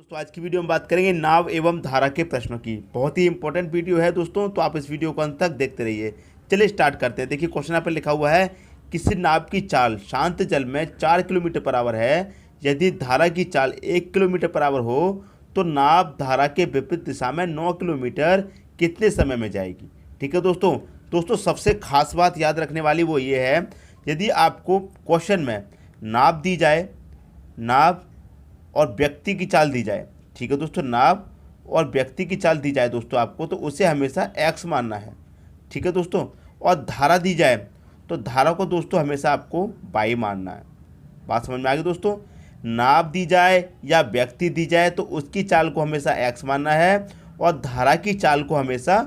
दोस्तों आज की वीडियो में बात करेंगे नाव एवं धारा के प्रश्नों की। बहुत ही इंपॉर्टेंट वीडियो है दोस्तों, तो आप इस वीडियो को अंत तक देखते रहिए। चलिए स्टार्ट करते हैं। देखिए क्वेश्चन यहाँ पर लिखा हुआ है, किसी नाव की चाल शांत जल में 4 किलोमीटर पर आवर है। यदि धारा की चाल 1 किलोमीटर पर आवर हो तो नाव धारा के विपरीत दिशा में 9 किलोमीटर कितने समय में जाएगी। ठीक है दोस्तों। दोस्तों सबसे खास बात याद रखने वाली वो ये है, यदि आपको क्वेश्चन में नाव दी जाए, नाव और व्यक्ति की चाल दी जाए, ठीक है दोस्तों, नाव और व्यक्ति की चाल दी जाए दोस्तों आपको, तो उसे हमेशा x मानना है। ठीक है दोस्तों। और धारा दी जाए तो धारा को दोस्तों हमेशा आपको y मानना है। बात समझ में आ गई दोस्तों। नाव दी जाए या व्यक्ति दी जाए तो उसकी चाल को हमेशा x मानना है और धारा की चाल को हमेशा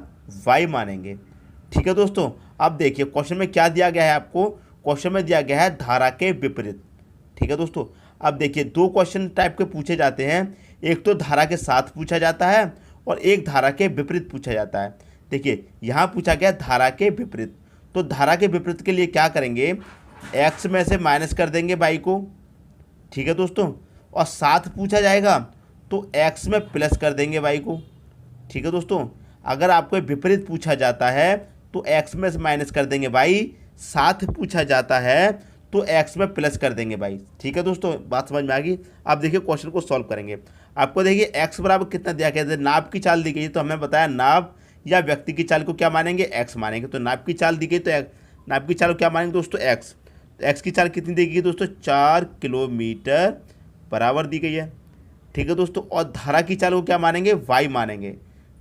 y मानेंगे। ठीक है दोस्तों। अब देखिए क्वेश्चन में क्या दिया गया है आपको। क्वेश्चन में दिया गया है धारा के विपरीत। ठीक है दोस्तों। अब देखिए दो क्वेश्चन टाइप के पूछे जाते हैं, एक तो धारा के साथ पूछा जाता है और एक धारा के विपरीत पूछा जाता है। देखिए यहाँ पूछा गया धारा के विपरीत, तो धारा के विपरीत के लिए क्या करेंगे, x में से माइनस कर देंगे y को। ठीक है दोस्तों। और साथ पूछा जाएगा तो x में प्लस कर देंगे y को। ठीक है दोस्तों। अगर आपको विपरीत पूछा जाता है तो x में से माइनस कर देंगे y, साथ पूछा जाता है तो x में प्लस कर देंगे भाई। ठीक है दोस्तों, बात समझ में आ गई। आप देखिए क्वेश्चन को सॉल्व करेंगे। आपको देखिए x बराबर कितना दिया गया है, नाव की चाल दी गई है तो हमें बताया नाव या व्यक्ति की चाल को क्या मानेंगे, x मानेंगे। तो नाव की चाल दी गई तो नाव की चाल को क्या मानेंगे दोस्तों, x। तो x की चाल कितनी दी गई दोस्तों, 4 किलोमीटर बराबर दी गई है। ठीक है दोस्तों। और धारा की चाल को क्या मानेंगे, y मानेंगे।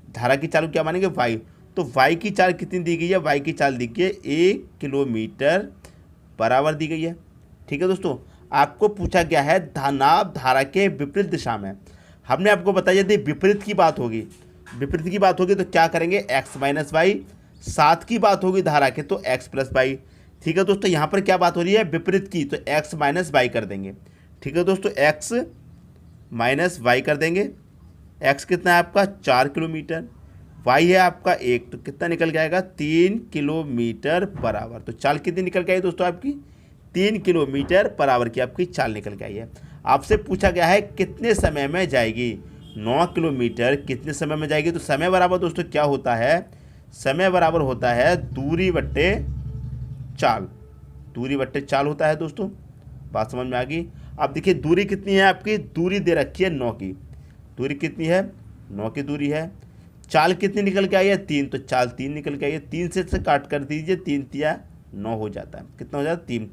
धारा की चाल को क्या मानेंगे, y। तो y की चाल कितनी दी गई है, y की चाल दी गई है 1 किलोमीटर बराबर दी गई है। ठीक है दोस्तों। आपको पूछा गया है नाव धारा के विपरीत दिशा में। हमने आपको बताया यदि विपरीत की बात होगी, विपरीत की बात होगी तो क्या करेंगे, x माइनस वाई। साथ की बात होगी धारा के तो x प्लस वाई। ठीक है दोस्तों। यहाँ पर क्या बात हो रही है, विपरीत की, तो x माइनस वाई कर देंगे। ठीक है दोस्तों, x माइनस वाई कर देंगे। x कितना है आपका 4 किलोमीटर, y है आपका 1, तो कितना निकल के आएगा 3 किलोमीटर पर आवर। तो चाल कितनी निकल के आई दोस्तों आपकी, 3 किलोमीटर पर आवर की आपकी चाल निकल के आई है। आपसे पूछा गया है कितने समय में जाएगी, 9 किलोमीटर कितने समय में जाएगी। तो समय बराबर दोस्तों क्या होता है, समय बराबर होता है दूरी बट्टे चाल। दूरी बट्टे चाल होता है दोस्तों। बात समझ में आ गई। अब देखिए दूरी कितनी है आपकी, दूरी दे रखी है 9 की। दूरी कितनी है, 9 की दूरी है। चाल कितनी निकल के आई है, 3, तो चाल 3 निकल के आई है। 3 से काट कर दीजिए, 3 तिया 9 हो जाता है। कितना हो जाता है, 3।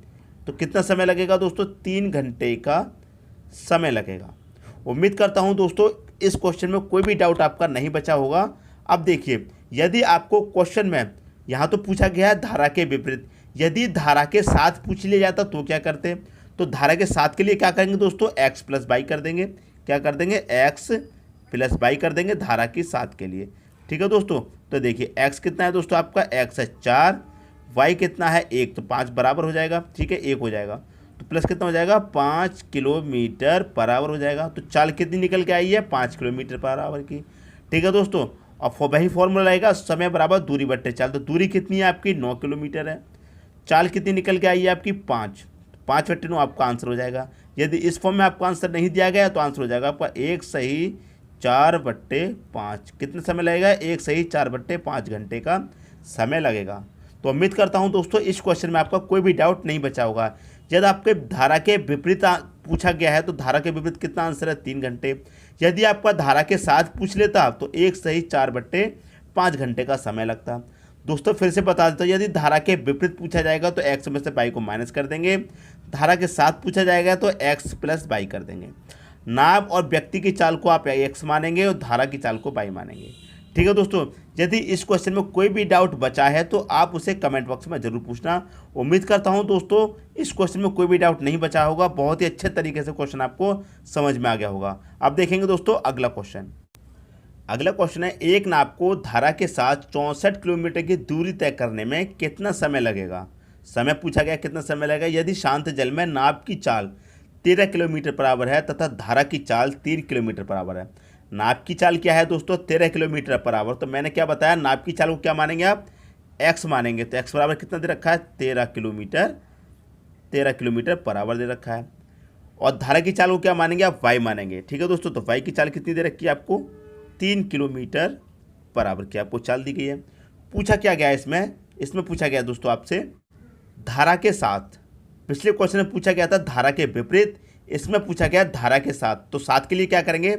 तो कितना समय लगेगा दोस्तों, 3 घंटे का समय लगेगा। उम्मीद करता हूं दोस्तों इस क्वेश्चन में कोई भी डाउट आपका नहीं बचा होगा। अब देखिए यदि आपको क्वेश्चन में यहाँ तो पूछा गया है धारा के विपरीत, यदि धारा के साथ पूछ लिया जाता तो क्या करते, तो धारा के साथ के लिए क्या करेंगे दोस्तों, x प्लस वाई कर देंगे। क्या कर देंगे, x प्लस वाई कर देंगे धारा के साथ के लिए। ठीक है दोस्तों। तो देखिए x कितना है दोस्तों आपका, x है 4, y कितना है 1, तो 5 बराबर हो जाएगा। ठीक है, 1 हो जाएगा तो प्लस कितना हो जाएगा, 5 किलोमीटर पर आवर हो जाएगा। तो चाल कितनी निकल के आई है, 5 किलोमीटर पर आवर की। ठीक है दोस्तों। अब वही फॉर्मूला रहेगा, समय बराबर दूरी बट्टे चाल। तो दूरी कितनी है आपकी, 9 किलोमीटर है। चाल कितनी निकल के आई है आपकी, 5। 5 बट्टे 9 आपका आंसर हो जाएगा। यदि इस फॉर्म में आपका आंसर नहीं दिया गया तो आंसर हो जाएगा आपका 1 सही 4/5। कितना समय लगेगा, 1 सही 4/5 घंटे का समय लगेगा। तो उम्मीद करता हूं दोस्तों इस क्वेश्चन में आपका कोई भी डाउट नहीं बचा होगा। यदि आपके धारा के विपरीत पूछा गया है तो धारा के विपरीत कितना आंसर है, 3 घंटे। यदि आपका धारा के साथ पूछ लेता तो 1 सही 4/5 घंटे का समय लगता। दोस्तों फिर से बता देता हूं, यदि धारा के विपरीत पूछा जाएगा तो x में से y को माइनस कर देंगे, धारा के साथ पूछा जाएगा तो x प्लस वाई कर देंगे। नाव और व्यक्ति की चाल को आप x मानेंगे और धारा की चाल को y मानेंगे। ठीक है दोस्तों। यदि इस क्वेश्चन में कोई भी डाउट बचा है तो आप उसे कमेंट बॉक्स में जरूर पूछना। उम्मीद करता हूं दोस्तों इस क्वेश्चन में कोई भी डाउट नहीं बचा होगा, बहुत ही अच्छे तरीके से क्वेश्चन आपको समझ में आ गया होगा। अब देखेंगे दोस्तों अगला क्वेश्चन। अगला क्वेश्चन है, एक नाव को धारा के साथ 64 किलोमीटर की दूरी तय करने में कितना समय लगेगा। समय पूछा गया कितना समय लगेगा, यदि शांत जल में नाव की चाल 13 किलोमीटर पर आवर है तथा धारा की चाल 3 किलोमीटर पर आवर है। नाव की चाल क्या है दोस्तों, 13 किलोमीटर पर आवर। तो मैंने क्या बताया, नाव की चाल को क्या मानेंगे आप, x मानेंगे। तो x बराबर कितना दे रखा है, 13 किलोमीटर पर आवर दे रखा है। और धारा की चाल को क्या मानेंगे आप, वाई मानेंगे। ठीक है दोस्तों, तो वाई की चाल कितनी दे रखी है आपको, 3 किलोमीटर पर आवर की आपको चाल दी गई है। पूछा क्या गया है इसमें पूछा गया दोस्तों आपसे धारा के साथ। पिछले क्वेश्चन में पूछा गया था धारा के विपरीत, इसमें पूछा गया धारा के साथ। तो साथ के लिए क्या करेंगे,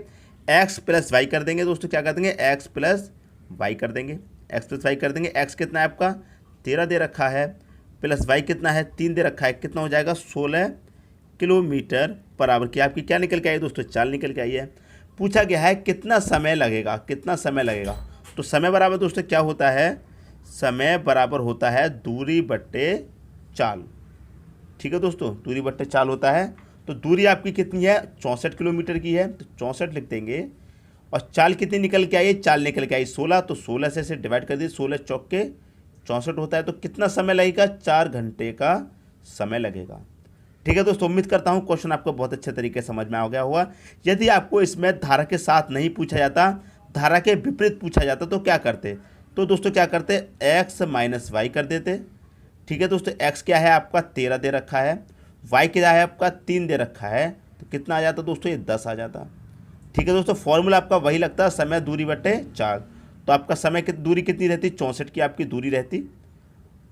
एक्स प्लस वाई कर देंगे दोस्तों, क्या कर देंगे, एक्स प्लस वाई कर देंगे, एक्स प्लस वाई कर देंगे। एक्स कितना है आपका 13 दे रखा है, प्लस वाई कितना है 3 दे रखा है, कितना हो जाएगा 16 किलोमीटर पर आवर की आपकी क्या निकल के आई दोस्तों, चाल निकल के आई है। पूछा गया है कितना समय लगेगा, कितना समय लगेगा। तो समय बराबर दोस्तों क्या होता है, समय बराबर होता है दूरी बट्टे चाल। ठीक है दोस्तों, दूरी बट्टे चाल होता है। तो दूरी आपकी कितनी है 64 किलोमीटर की है, तो 64 लिख देंगे। और चाल कितनी निकल के आई, चाल निकल के आई 16, तो 16 से इसे डिवाइड कर दिए, 16 चौके 64 होता है। तो कितना समय लगेगा, 4 घंटे का समय लगेगा। ठीक है दोस्तों, उम्मीद करता हूँ क्वेश्चन आपको बहुत अच्छे तरीके से समझ में आ गया होगा। यदि आपको इसमें धारा के साथ नहीं पूछा जाता, धारा के विपरीत पूछा जाता तो क्या करते, तो दोस्तों क्या करते, एक्स माइनस वाई कर देते। ठीक है दोस्तों, एक्स क्या है आपका 13 दे रखा है, वाई क्या है आपका 3 दे रखा है, तो कितना आ जाता दोस्तों, ये 10 आ जाता। ठीक है दोस्तों, फॉर्मूला आपका वही लगता है, समय दूरी बटे चाल। तो आपका समय की दूरी कितनी रहती, 64 की आपकी दूरी रहती,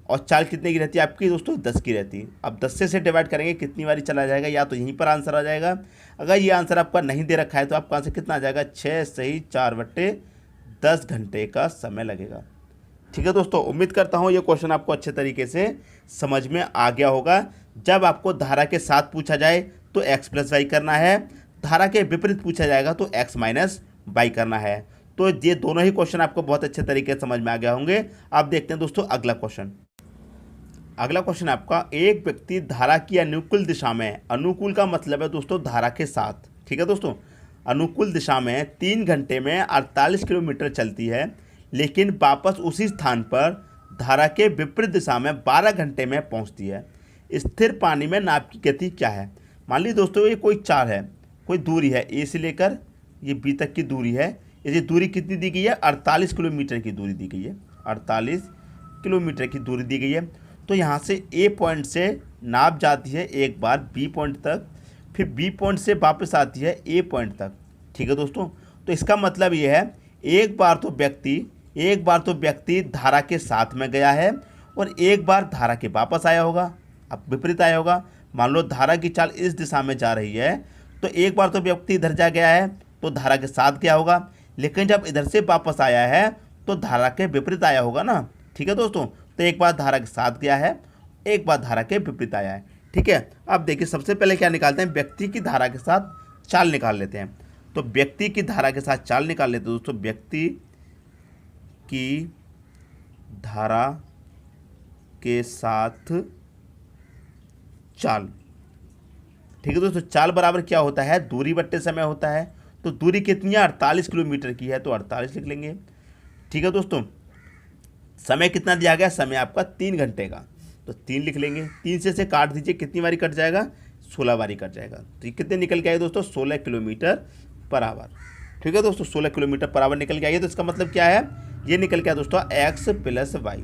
और चाल कितने की रहती है आपकी दोस्तों 10 की रहती है। अब 10 से डिवाइड करेंगे कितनी बारी चला जाएगा, या तो यहीं पर आंसर आ जाएगा। अगर ये आंसर आपका नहीं दे रखा है तो आपका आंसर कितना आ जाएगा, 6 सही 4/10 घंटे का समय लगेगा। ठीक है दोस्तों, उम्मीद करता हूँ ये क्वेश्चन आपको अच्छे तरीके से समझ में आ गया होगा। जब आपको धारा के साथ पूछा जाए तो एक्स प्लस वाई करना है, धारा के विपरीत पूछा जाएगा तो एक्स माइनस वाई करना है। तो ये दोनों ही क्वेश्चन आपको बहुत अच्छे तरीके से समझ में आ गया होंगे। आप देखते हैं दोस्तों अगला क्वेश्चन। अगला क्वेश्चन आपका, एक व्यक्ति धारा की अनुकूल दिशा में, अनुकूल का मतलब है दोस्तों धारा के साथ। ठीक है दोस्तों, अनुकूल दिशा में 3 घंटे में 48 किलोमीटर चलती है, लेकिन वापस उसी स्थान पर धारा के विपरीत दिशा में 12 घंटे में पहुंचती है। स्थिर पानी में नाव की गति क्या है। मान लीजिए दोस्तों ये कोई चाल है, कोई दूरी है, ए से लेकर ये बी तक की दूरी है। ये दूरी कितनी दी गई है, 48 किलोमीटर की दूरी दी गई है, 48 किलोमीटर की दूरी दी गई है। तो यहाँ से ए पॉइंट से नाव जाती है एक बार बी पॉइंट तक, फिर बी पॉइंट से वापस आती है ए पॉइंट तक। ठीक है दोस्तों, तो इसका मतलब ये है एक बार तो व्यक्ति धारा के साथ में गया है और एक बार धारा के वापस आया होगा, अब विपरीत आया होगा। मान लो धारा की चाल इस दिशा में जा रही है, तो एक बार तो व्यक्ति इधर जा गया है तो धारा के साथ गया होगा, लेकिन जब इधर से वापस आया है तो धारा के विपरीत आया होगा ना। ठीक है दोस्तों, तो एक बार धारा के साथ गया है, एक बार धारा के विपरीत आया है। ठीक है, अब देखिए सबसे पहले क्या निकालते हैं, व्यक्ति की धारा के साथ चाल निकाल लेते हैं। तो व्यक्ति की धारा के साथ चाल निकाल लेते हैं दोस्तों, व्यक्ति की धारा के साथ चाल। ठीक है दोस्तों, चाल बराबर क्या होता है, दूरी बट्टे समय होता है। तो दूरी कितनी है 48 किलोमीटर की है, तो 48 लिख लेंगे। ठीक है दोस्तों, समय कितना दिया गया, समय आपका 3 घंटे का, तो 3 लिख लेंगे। 3 से काट दीजिए, कितनी बारी कट जाएगा, 16 बारी कट जाएगा। तो ये कितने निकल के आए दोस्तों, 16 किलोमीटर पर आवर। ठीक है दोस्तों, 16 किलोमीटर पर आवर निकल के आई है। तो इसका मतलब क्या है, ये निकल के आया दोस्तों एक्स प्लस वाई,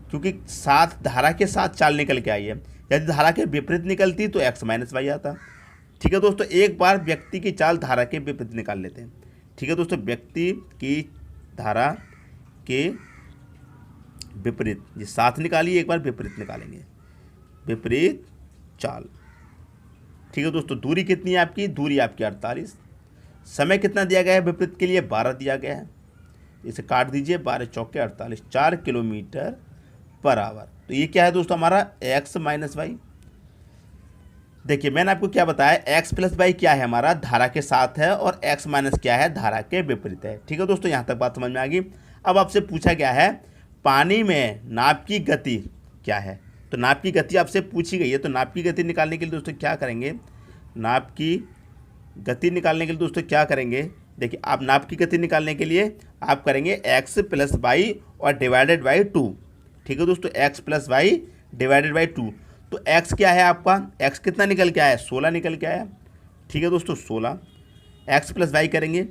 क्योंकि साथ धारा के साथ चाल निकल के आई है। यदि धारा के विपरीत निकलती तो एक्स माइनस वाई आता। ठीक है दोस्तों, एक बार व्यक्ति की चाल धारा के विपरीत निकाल लेते हैं। ठीक है दोस्तों, व्यक्ति की धारा के विपरीत, ये साथ निकालिए, एक बार विपरीत निकालेंगे, विपरीत चाल। ठीक है दोस्तों, दूरी कितनी है आपकी, दूरी आपकी 48, समय कितना दिया गया है विपरीत के लिए, 12 दिया गया है। इसे काट दीजिए, 12 चौके 48, 4 किलोमीटर पर आवर। तो ये क्या है दोस्तों हमारा एक्स माइनस वाई। देखिए मैंने आपको क्या बताया, एक्स प्लस वाई क्या है हमारा धारा के साथ है, और एक्स माइनस क्या है धारा के विपरीत है। ठीक है दोस्तों, यहाँ तक बात समझ में आ गई। अब आपसे पूछा गया है पानी में नाव की गति क्या है। तो नाव की गति आपसे पूछी गई है, तो नाव की गति निकालने के लिए दोस्तों क्या करेंगे, नाव की गति निकालने के लिए दोस्तों क्या करेंगे, देखिए आप नाव की गति निकालने के लिए आप करेंगे एक्स प्लस वाई और डिवाइडेड बाई 2। ठीक है दोस्तों, x plus y divided by 2। तो एक्स क्या है आपका, एक्स कितना निकल के आया, 16 निकल के आया। ठीक है दोस्तों, 16 एक्स प्लस वाई करेंगे,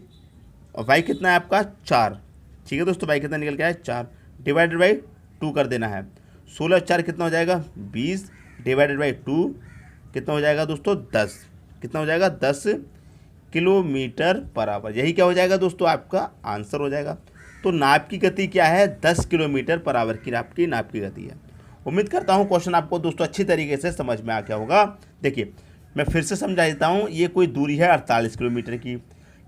और वाई कितना है आपका 4। ठीक है दोस्तों, वाई कितना निकल के आया 4, डिवाइडेड बाई 2 कर देना है। 16 4 कितना हो जाएगा 20, डिवाइडेड बाई 2 कितना हो जाएगा दोस्तों 10। कितना हो जाएगा 10 किलोमीटर पर आवर। यही क्या हो जाएगा दोस्तों, आपका आंसर हो जाएगा। तो नाव की गति क्या है, 10 किलोमीटर पर आवर की आपकी नाव की गति है। उम्मीद करता हूँ क्वेश्चन आपको दोस्तों अच्छी तरीके से समझ में आ गया होगा। देखिए मैं फिर से समझा देता हूँ। ये कोई दूरी है 48 किलोमीटर की।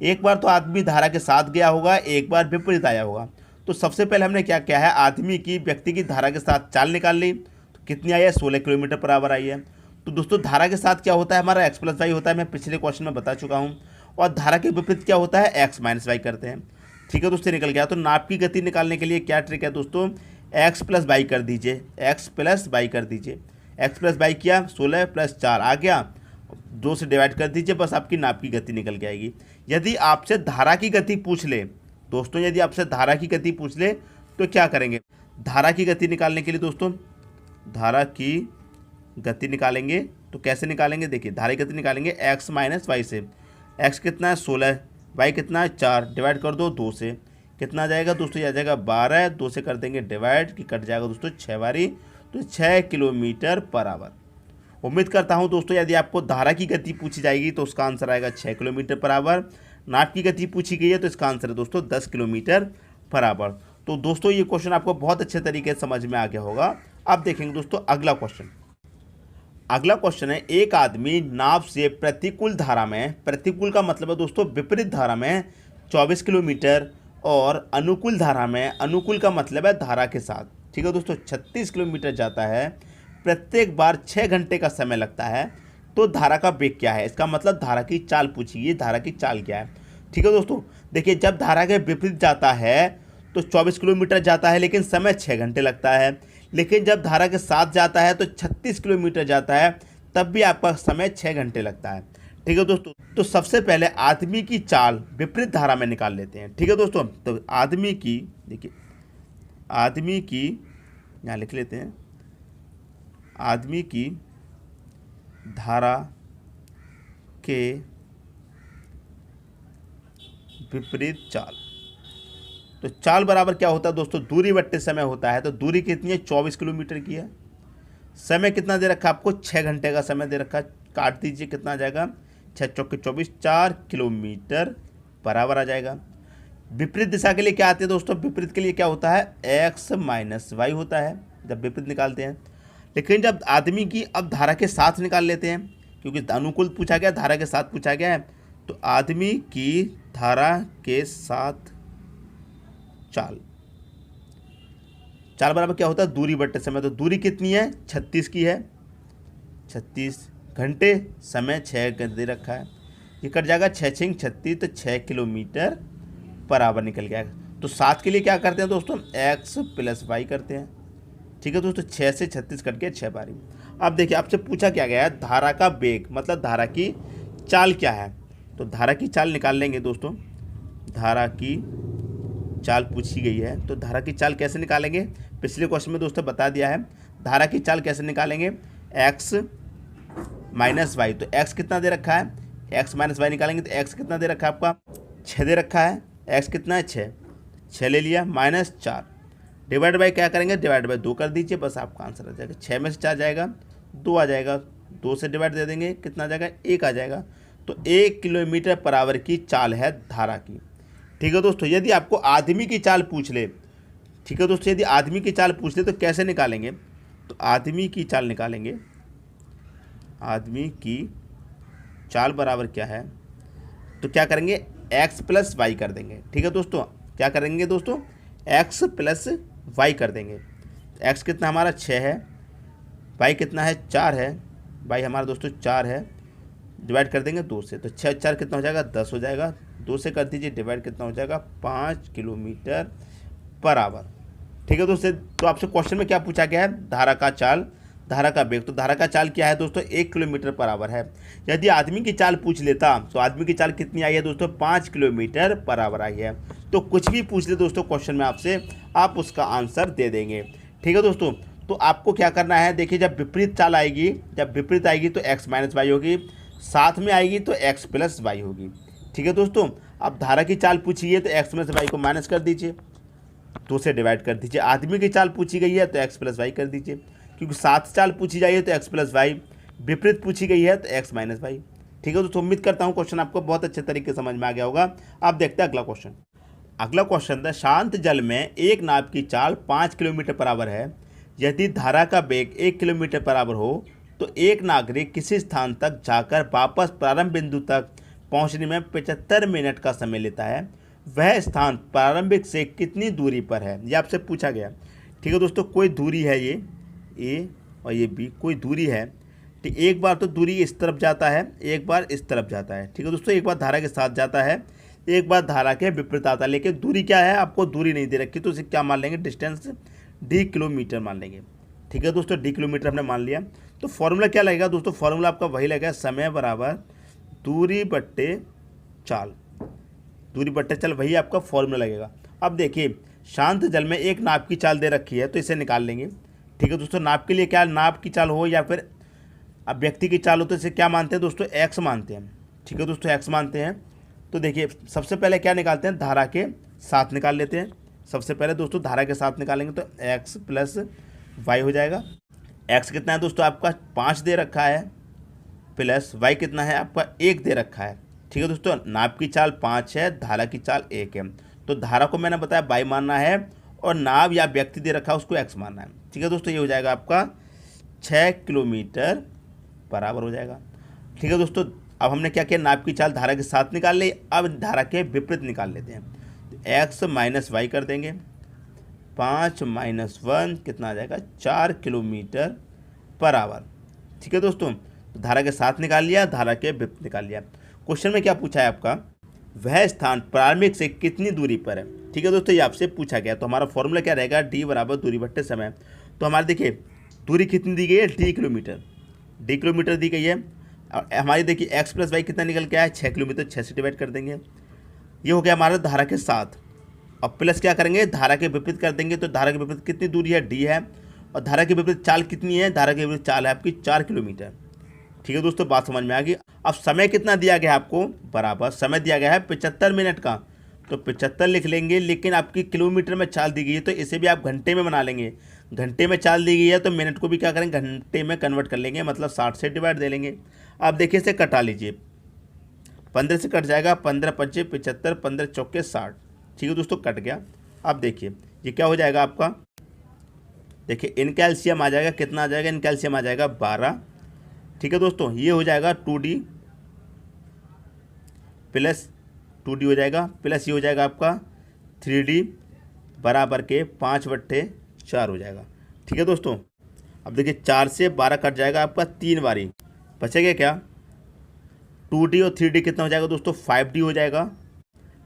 एक बार तो आदमी धारा के साथ गया होगा, एक बार विपरीत आया होगा। तो सबसे पहले हमने क्या किया है, आदमी की व्यक्ति की धारा के साथ चाल निकाल ली। तो कितनी आई है, 16 किलोमीटर पर आवर आई है। तो दोस्तों धारा के साथ क्या होता है, हमारा एक्स प्लस वाई होता है, मैं पिछले क्वेश्चन में बता चुका हूँ। और धारा के विपरीत क्या होता है, एक्स माइनस वाई करते हैं। ठीक है दोस्तों, निकल गया। तो नाव की गति निकालने के लिए क्या ट्रिक है दोस्तों, एक्स प्लस वाई कर दीजिए, एक्स प्लस वाई कर दीजिए। एक्स प्लस वाई किया, 16 प्लस 4 आ गया, 2 से डिवाइड कर दीजिए, बस आपकी नाव की गति निकल के आएगी। यदि आपसे धारा की गति पूछ ले दोस्तों, यदि आपसे धारा की गति पूछ ले तो क्या करेंगे, धारा की गति निकालने के लिए दोस्तों, धारा की गति निकालेंगे तो कैसे निकालेंगे, देखिए धारा की गति निकालेंगे एक्स माइनस वाई से। एक्स कितना है 16, वाई कितना है 4, डिवाइड कर दो 2 से, कितना आ जाएगा दोस्तों, ये आ जाएगा 12, 2 से कर देंगे डिवाइड कि कट जाएगा दोस्तों 6 बारी, तो 6 किलोमीटर पर आवर। उम्मीद करता हूं दोस्तों यदि आपको धारा की गति पूछी जाएगी तो उसका आंसर आएगा 6 किलोमीटर पर आवर। नाव की गति पूछी गई है तो इसका आंसर है दोस्तों 10 किलोमीटर पर आवर। तो दोस्तों ये क्वेश्चन आपको बहुत अच्छे तरीके से समझ में आ गया होगा। अब देखेंगे दोस्तों अगला क्वेश्चन। अगला क्वेश्चन है, एक आदमी नाव से प्रतिकूल धारा में, प्रतिकूल का मतलब है दोस्तों विपरीत धारा में 24 किलोमीटर और अनुकूल धारा में, अनुकूल का मतलब है धारा के साथ, ठीक है दोस्तों, 36 किलोमीटर जाता है। प्रत्येक बार 6 घंटे का समय लगता है। तो धारा का वेग क्या है, इसका मतलब धारा की चाल पूछी गई, धारा की चाल क्या है। ठीक है दोस्तों, देखिए जब धारा के विपरीत जाता है तो 24 किलोमीटर जाता है लेकिन समय 6 घंटे लगता है। लेकिन जब धारा के साथ जाता है तो 36 किलोमीटर जाता है, तब भी आपका समय 6 घंटे लगता है। ठीक है दोस्तों, तो सबसे पहले आदमी की चाल विपरीत धारा में निकाल लेते हैं। ठीक है दोस्तों, तो आदमी की, देखिए आदमी की, यहाँ लिख लेते हैं, आदमी की धारा के विपरीत चाल। तो चाल बराबर क्या होता है दोस्तों, दूरी बट्टे समय होता है। तो दूरी कितनी है, 24 किलोमीटर की है। समय कितना दे रखा है आपको, 6 घंटे का समय दे रखा है। काट दीजिए, कितना आ जाएगा, 6 चौके 24, 4 किलोमीटर बराबर आ जाएगा। विपरीत दिशा के लिए क्या आते हैं दोस्तों, विपरीत के लिए क्या होता है, एक्स माइनस वाई होता है जब विपरीत निकालते हैं। लेकिन जब आदमी की अब धारा के साथ निकाल लेते हैं, क्योंकि अनुकूल पूछा गया, धारा के साथ पूछा गया है, तो आदमी की धारा के साथ चाल, चाल बराबर क्या होता है, दूरी बट्टे समय। तो दूरी कितनी है, 36 की है, 36 घंटे, समय 6 घंटे दे रखा है। ये कट जाएगा 6 6 36, तो 6 किलोमीटर पर आवर निकल गया। तो 7 के लिए क्या करते हैं दोस्तों, एक्स प्लस वाई करते हैं। ठीक है दोस्तों, 6 से 36 कट के 6 बारी। अब देखिए आपसे पूछा क्या गया है, धारा का वेग मतलब धारा की चाल क्या है। तो धारा की चाल निकाल लेंगे दोस्तों, धारा की चाल पूछी गई है। तो धारा की चाल कैसे निकालेंगे, पिछले क्वेश्चन में दोस्तों बता दिया है। धारा की चाल कैसे निकालेंगे, एक्स माइनस वाई। तो एक्स कितना दे रखा है, एक्स माइनस वाई निकालेंगे तो एक्स कितना दे रखा है आपका, 6 दे रखा है। एक्स कितना है, 6 ले लिया, माइनस 4, डिवाइड बाई क्या करेंगे, डिवाइड बाई 2 कर दीजिए, बस आपका आंसर आ जाएगा। 6 में से 4 जाएगा, 2 आ जाएगा, 2 से डिवाइड दे देंगे, कितना आ जाएगा, 1 आ जाएगा। तो 1 किलोमीटर पर आवर की चाल है धारा की। ठीक है दोस्तों, यदि आपको आदमी की चाल पूछ ले, ठीक है दोस्तों, यदि आदमी की चाल पूछ ले तो कैसे निकालेंगे, तो आदमी की चाल निकालेंगे। आदमी की चाल बराबर क्या है, तो क्या करेंगे, एक्स प्लस वाई कर देंगे। ठीक है दोस्तों, क्या करेंगे दोस्तों, एक्स प्लस वाई कर देंगे। एक्स कितना हमारा 6 है, वाई कितना है 4 है, वाई हमारा दोस्तों 4 है, डिवाइड कर देंगे 2 से, तो 6 4 कितना हो जाएगा, 10 हो जाएगा। 2 से कर दीजिए डिवाइड, कितना हो जाएगा, 5 किलोमीटर पर आवर। ठीक है दोस्तों, तो आपसे क्वेश्चन में क्या पूछा गया है, धारा का चाल, धारा का वेग। तो धारा का चाल क्या है दोस्तों, 1 किलोमीटर पर आवर है। यदि आदमी की चाल पूछ लेता तो आदमी की चाल कितनी आई है दोस्तों, 5 किलोमीटर पर आवर आई है। तो कुछ भी पूछ ले दोस्तों क्वेश्चन में आपसे, आप उसका आंसर दे देंगे। ठीक है दोस्तों, तो आपको क्या करना है, देखिए जब विपरीत चाल आएगी, जब विपरीत आएगी तो एक्स माइनस वाई होगी, साथ में आएगी तो एक्स प्लस वाई होगी। ठीक है दोस्तों, अब धारा की चाल पूछी है तो एक्स में से वाई को माइनस कर दीजिए, 2 से डिवाइड कर दीजिए। आदमी की चाल पूछी गई है तो एक्स प्लस वाई कर दीजिए, क्योंकि साथ चाल पूछी जाइए तो एक्स प्लस वाई, विपरीत पूछी गई है तो एक्स माइनस वाई। ठीक है दोस्तों, उम्मीद करता हूँ क्वेश्चन आपको बहुत अच्छे तरीके से समझ में आ गया होगा। अब देखते हैं अगला क्वेश्चन। अगला क्वेश्चन था, शांत जल में एक नाव की चाल 5 किलोमीटर पर आवर है। यदि धारा का वेग 1 किलोमीटर पर आवर हो तो एक नागरिक किसी स्थान तक जाकर वापस प्रारंभ बिंदु तक पहुंचने में 75 मिनट का समय लेता है। वह स्थान प्रारंभिक से कितनी दूरी पर है, ये आपसे पूछा गया। ठीक है दोस्तों, कोई दूरी है, ये ए और ये बी कोई दूरी है। ठीक, एक बार तो दूरी इस तरफ जाता है, एक बार इस तरफ जाता है। ठीक है दोस्तों, एक बार धारा के साथ जाता है, एक बार धारा के विपरीत आता है। लेकिन दूरी क्या है, आपको दूरी नहीं दे रखी, तो इसे क्या मान लेंगे, डिस्टेंस डी किलोमीटर मान लेंगे। ठीक है दोस्तों, डी किलोमीटर हमने मान लिया। तो फॉर्मूला क्या लगेगा दोस्तों, फॉर्मूला आपका वही लगेगा, समय बराबर दूरी बट्टे चाल। दूरी बट्टे चाल वही आपका फॉर्मूला लगेगा। अब देखिए, शांत जल में एक नाव की चाल दे रखी है, तो इसे निकाल लेंगे। ठीक है दोस्तों, नाव के लिए क्या, नाव की चाल हो या फिर अब व्यक्ति की चाल हो, तो इसे क्या मानते हैं दोस्तों, एक्स मानते हैं। ठीक है दोस्तों, एक्स मानते हैं। तो देखिए, सबसे पहले क्या निकालते हैं, धारा के साथ निकाल लेते हैं। सबसे पहले दोस्तों धारा के साथ निकालेंगे तो एक्स प्लस वाई हो जाएगा। एक्स कितना है दोस्तों, आपका 5 दे रखा है, प्लस वाई कितना है, आपका 1 दे रखा है। ठीक है दोस्तों, नाव की चाल 5 है, धारा की चाल 1 है। तो धारा को मैंने बताया वाई मानना है और नाव या व्यक्ति दे रखा है उसको एक्स मानना है। ठीक है दोस्तों, ये हो जाएगा आपका 6 किलोमीटर बराबर हो जाएगा। ठीक है दोस्तों, अब हमने क्या किया, नाव की चाल धारा के साथ निकाल ली, अब धारा के विपरीत निकाल लेते हैं। एक्स माइनस वाई कर देंगे, 5 माइनस 1 कितना आ जाएगा, 4 किलोमीटर पर आवर। ठीक है दोस्तों, तो धारा के साथ निकाल लिया, धारा के विपरीत निकाल लिया। क्वेश्चन में क्या पूछा है आपका, वह स्थान प्रारंभिक से कितनी दूरी पर है। ठीक है दोस्तों, ये आपसे पूछा गया। तो हमारा फॉर्मूला क्या रहेगा, डी बराबर दूरी बट्टे समय। तो हमारे देखिए दूरी कितनी दी गई है, डी किलोमीटर, डी किलोमीटर दी गई है। और हमारी देखिए एक्स प्लस वाई कितना निकल के आया, 6 किलोमीटर, 6 से डिवाइड कर देंगे। ये हो गया हमारा धारा के साथ। और प्लस क्या करेंगे, धारा के विपरीत कर देंगे। तो धारा के विपरीत कितनी दूरी है, डी है। और धारा के विपरीत चाल कितनी है, धारा के विपरीत चाल है आपकी 4 किलोमीटर। ठीक है दोस्तों, बात समझ में आ गई। अब समय कितना दिया गया है आपको, बराबर समय दिया गया है 75 मिनट का, तो 75 लिख लेंगे। लेकिन आपकी किलोमीटर में चाल दी गई है, तो इसे भी आप घंटे में बना लेंगे। घंटे में चाल दी गई है तो मिनट को भी क्या करेंगे, घंटे में कन्वर्ट कर लेंगे, मतलब 60 से डिवाइड दे लेंगे। अब देखिए इसे कटा लीजिए, 15 से कट जाएगा, 15 पंचे 75, 15 चौके 60। ठीक है दोस्तों, कट गया। अब देखिए ये क्या हो जाएगा आपका, देखिए इन कैल्शियम आ जाएगा, कितना आ जाएगा, इन कैल्शियम आ जाएगा 12। ठीक है दोस्तों, ये हो जाएगा 2D प्लस 2D हो जाएगा, प्लस ये हो जाएगा आपका 3D बराबर के 5/4 हो जाएगा। ठीक है दोस्तों, अब देखिए 4 से 12 कट जाएगा आपका 3 बारी, बचेगा क्या, 2D और 3D कितना हो जाएगा दोस्तों, 5D हो जाएगा।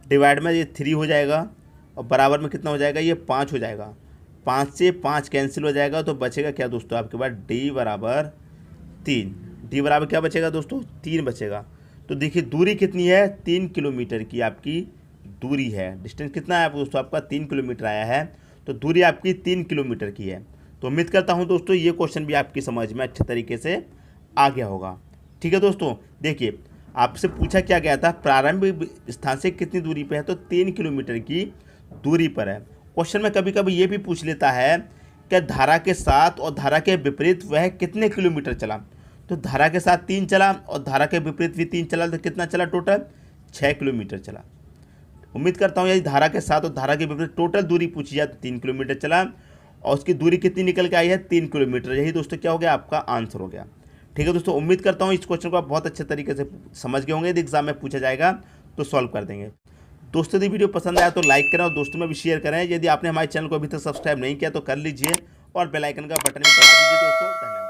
डिवाइड में ये 3 हो जाएगा और बराबर में कितना हो जाएगा, ये 5 हो जाएगा। 5 से 5 कैंसिल हो जाएगा, तो बचेगा क्या दोस्तों, आपके पास D बराबर 3। D बराबर क्या बचेगा दोस्तों, 3 बचेगा। तो देखिए दूरी कितनी है, 3 किलोमीटर की आपकी दूरी है। डिस्टेंस कितना है दोस्तों, आपका 3 किलोमीटर आया है। तो दूरी आपकी 3 किलोमीटर की है। तो उम्मीद करता हूँ दोस्तों ये क्वेश्चन भी आपकी समझ में अच्छे तरीके से आ गया होगा। ठीक है दोस्तों, देखिए आपसे पूछा क्या गया था, प्रारंभिक स्थान से कितनी दूरी पे है, तो 3 किलोमीटर की दूरी पर है। क्वेश्चन में कभी कभी ये भी पूछ लेता है कि धारा के साथ और धारा के विपरीत वह कितने किलोमीटर चला। तो धारा के साथ 3 चला और धारा के विपरीत भी 3 चला, तो कितना चला टोटल, 6 किलोमीटर चला। उम्मीद करता हूँ यदि धारा के साथ और धारा के विपरीत टोटल दूरी पूछी जाए तो 3 किलोमीटर चला, और उसकी दूरी कितनी निकल के आई है, 3 किलोमीटर। यही दोस्तों क्या हो गया, आपका आंसर हो गया। ठीक है दोस्तों, उम्मीद करता हूँ इस क्वेश्चन को आप बहुत अच्छे तरीके से समझ गए होंगे। यदि एग्जाम में पूछा जाएगा तो सॉल्व कर देंगे। दोस्तों यदि वीडियो पसंद आया तो लाइक करें और दोस्तों में भी शेयर करें। यदि आपने हमारे चैनल को अभी तक सब्सक्राइब नहीं किया तो कर लीजिए और बेल आइकन का बटन भी दबा दीजिए दोस्तों। धन्यवाद।